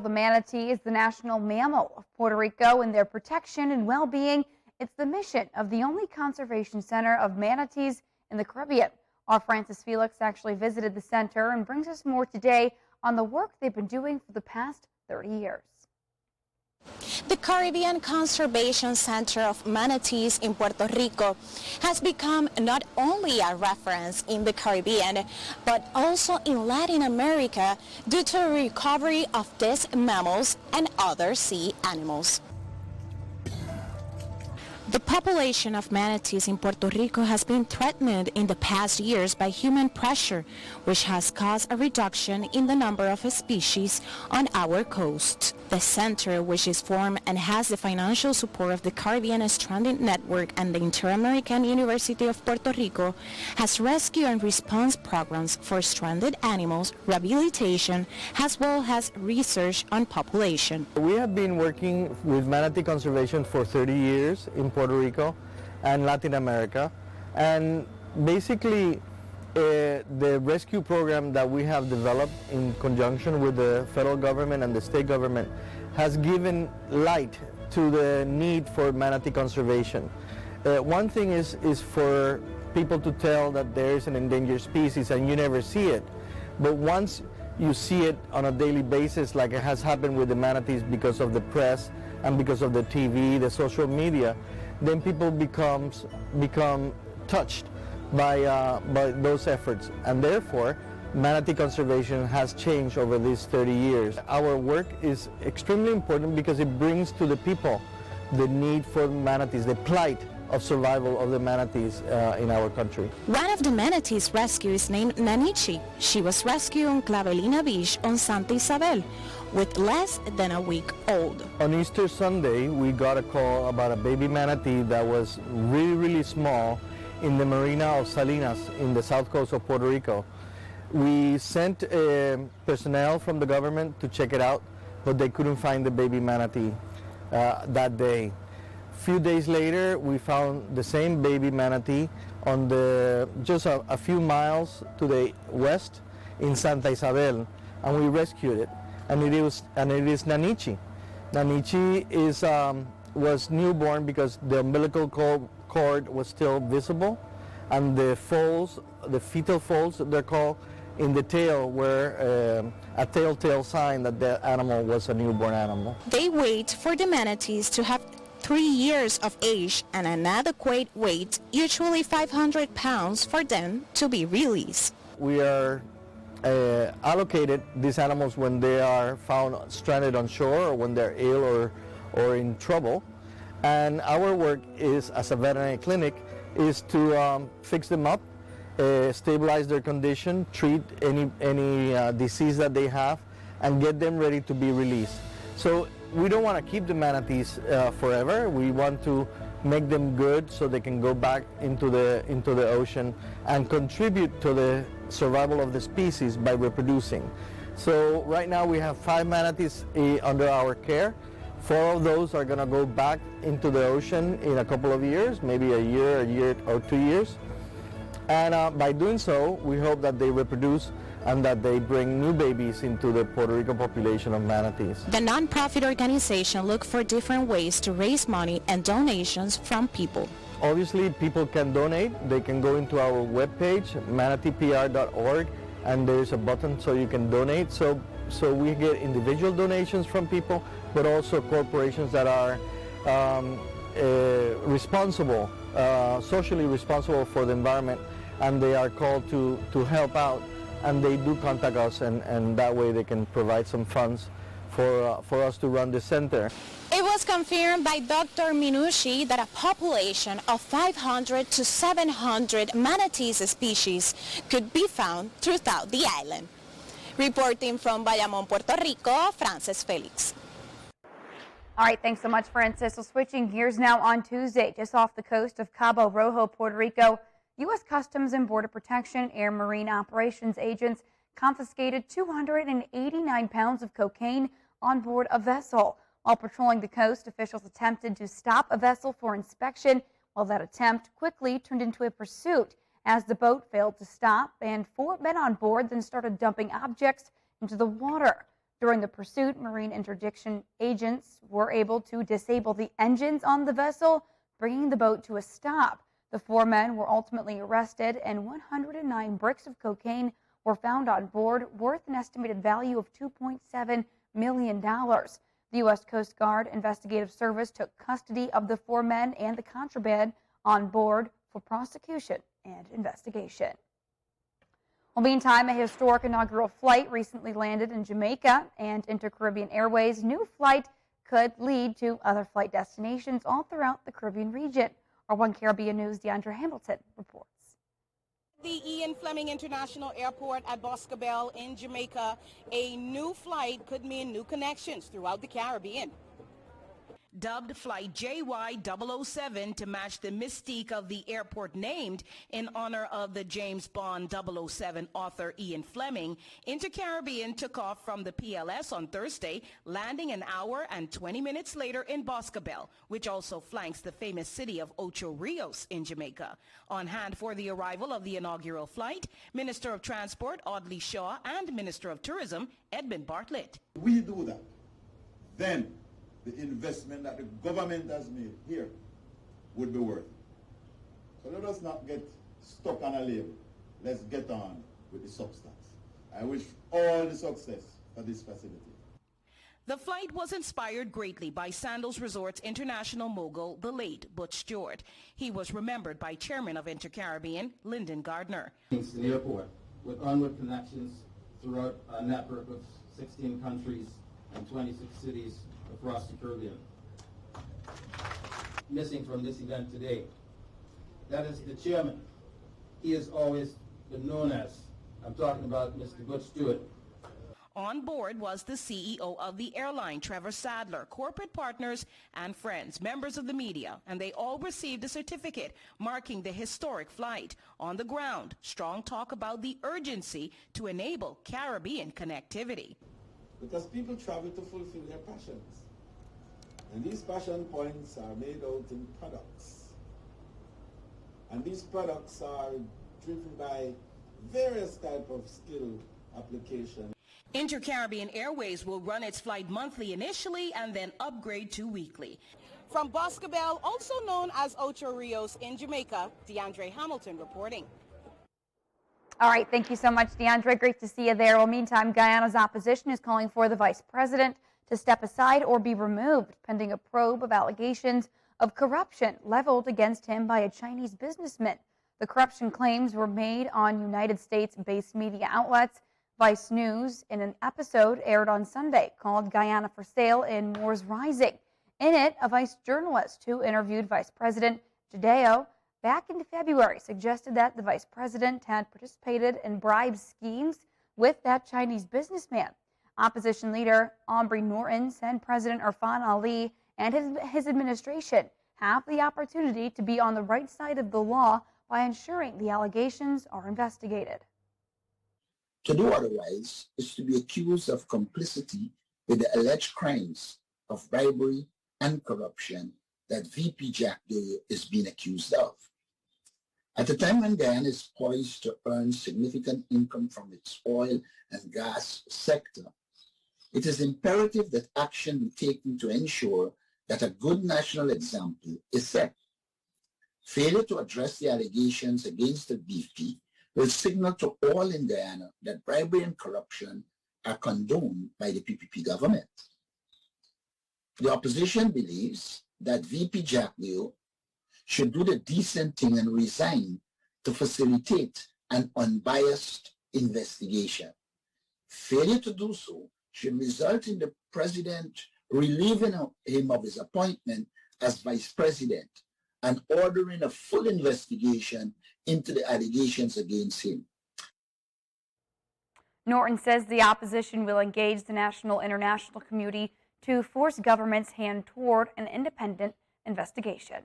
The manatee is the national mammal of Puerto Rico, and their protection and well-being, it's the mission of the only conservation center of manatees in the Caribbean. Our Francis Felix actually visited the center and brings us more today on the work they've been doing for the past 30 years. The Caribbean Conservation Center of Manatees in Puerto Rico has become not only a reference in the Caribbean, but also in Latin America due to the recovery of these mammals and other sea animals. The population of manatees in Puerto Rico has been threatened in the past years by human pressure, which has caused a reduction in the number of species on our coast. The center, which is formed and has the financial support of the Caribbean Stranding Network and the Inter-American University of Puerto Rico, has rescue and response programs for stranded animals, rehabilitation, as well as research on population. We have been working with manatee conservation for 30 years in Puerto Rico and Latin America, and basically the rescue program that we have developed in conjunction with the federal government and the state government has given light to the need for manatee conservation. One thing is for people to tell that there is an endangered species and you never see it, but once you see it on a daily basis, like it has happened with the manatees because of the press and because of the TV, the social media, then people become touched by those efforts, and therefore manatee conservation has changed over these 30 years. Our work is extremely important because it brings to the people the need for manatees, the plight of survival of the manatees in our country. One of the manatees rescued is named Nanichi. She was rescued on Clavelina Beach on Santa Isabel with less than a week old. On Easter Sunday, we got a call about a baby manatee that was really small in the marina of Salinas in the south coast of Puerto Rico. We sent personnel from the government to check it out, but they couldn't find the baby manatee that day. A few days later, we found the same baby manatee on just a few miles to the west in Santa Isabel, and we rescued it. And it is Nanichi. Nanichi was newborn because the umbilical cord was still visible, and the folds, the fetal folds they're called, in the tail were a telltale sign that the animal was a newborn animal. They wait for the manatees to have 3 years of age and an adequate weight, usually 500 pounds, for them to be released. We are allocated these animals when they are found stranded on shore or when they're ill or in trouble. And our work is, as a veterinary clinic, is to fix them up, stabilize their condition, treat any disease that they have, and get them ready to be released. So we don't want to keep the manatees forever. We want to make them good so they can go back into the ocean and contribute to the survival of the species by reproducing. So right now we have 5 manatees under our care. 4 of those are going to go back into the ocean in a couple of years, maybe a year or 2 years. And by doing so, we hope that they reproduce and that they bring new babies into the Puerto Rico population of manatees. The non-profit organization looks for different ways to raise money and donations from people. Obviously, people can donate. They can go into our webpage, manateepr.org, and there's a button so you can donate. So we get individual donations from people, but also corporations that are responsible, socially responsible for the environment, and they are called to help out, and they do contact us, and that way they can provide some funds for us to run the center. It was confirmed by Dr. Minucci that a population of 500 to 700 manatees species could be found throughout the island. Reporting from Bayamón, Puerto Rico, Francis Felix. All right, thanks so much, Francis. So switching gears now, on Tuesday, just off the coast of Cabo Rojo, Puerto Rico, U.S. Customs and Border Protection Air Marine Operations agents confiscated 289 pounds of cocaine on board a vessel. While patrolling the coast, officials attempted to stop a vessel for inspection. While that attempt quickly turned into a pursuit as the boat failed to stop, and 4 men on board then started dumping objects into the water. During the pursuit, marine interdiction agents were able to disable the engines on the vessel, bringing the boat to a stop. The 4 men were ultimately arrested, and 109 bricks of cocaine were found on board, worth an estimated value of $2.7 million. The U.S. Coast Guard Investigative Service took custody of the 4 men and the contraband on board for prosecution and investigation. Well, meantime, a historic inaugural flight recently landed in Jamaica, and Inter-Caribbean Airways' new flight could lead to other flight destinations all throughout the Caribbean region. Our One Caribbean News' DeAndre Hamilton reports. The Ian Fleming International Airport at Boscobel in Jamaica, a new flight could mean new connections throughout the Caribbean. Dubbed Flight JY007 to match the mystique of the airport named in honor of the James Bond 007 author Ian Fleming, Inter-Caribbean took off from the PLS on Thursday, landing an hour and 20 minutes later in Boscobel, which also flanks the famous city of Ocho Rios in Jamaica. On hand for the arrival of the inaugural flight, Minister of Transport Audley Shaw and Minister of Tourism Edmund Bartlett. We do that, then the investment that the government has made here would be worth it. So let us not get stuck on a label. Let's get on with the substance. I wish all the success for this facility. The flight was inspired greatly by Sandals Resorts international mogul, the late Butch Stewart. He was remembered by Chairman of Inter-Caribbean, Lyndon Gardner. Thanks to the airport, with onward connections throughout a network of 16 countries and 26 cities across the Caribbean. Missing from this event today, that is the chairman. He has always been known as, I'm talking about Mr. Butch Stewart. On board was the CEO of the airline, Trevor Sadler, corporate partners and friends, members of the media, and they all received a certificate marking the historic flight. On the ground, strong talk about the urgency to enable Caribbean connectivity. Because people travel to fulfill their passions. And these passion points are made out in products. And these products are driven by various type of skill application. Inter-Caribbean Airways will run its flight monthly initially and then upgrade to weekly. From Boscobel, also known as Ocho Rios in Jamaica, DeAndre Hamilton reporting. All right, thank you so much, DeAndre. Great to see you there. Well, meantime, Guyana's opposition is calling for the vice president to step aside or be removed, pending a probe of allegations of corruption leveled against him by a Chinese businessman. The corruption claims were made on United States-based media outlets. Vice News, in an episode aired on Sunday called Guyana for Sale in Moore's Rising. In it, a vice journalist who interviewed Vice President Jadeo back in February suggested that the vice president had participated in bribe schemes with that Chinese businessman. Opposition leader Aubrey Norton said President Irfan Ali and his administration have the opportunity to be on the right side of the law by ensuring the allegations are investigated. To do otherwise is to be accused of complicity with the alleged crimes of bribery and corruption that VP Jack Dewey is being accused of. At a time when Guyana is poised to earn significant income from its oil and gas sector, it is imperative that action be taken to ensure that a good national example is set. Failure to address the allegations against the VP will signal to all in Guyana that bribery and corruption are condoned by the PPP government. The opposition believes that VP Jack Dewey should do the decent thing and resign to facilitate an unbiased investigation. Failure to do so should result in the president relieving him of his appointment as vice president and ordering a full investigation into the allegations against him. Norton says the opposition will engage the national international community to force government's hand toward an independent investigation.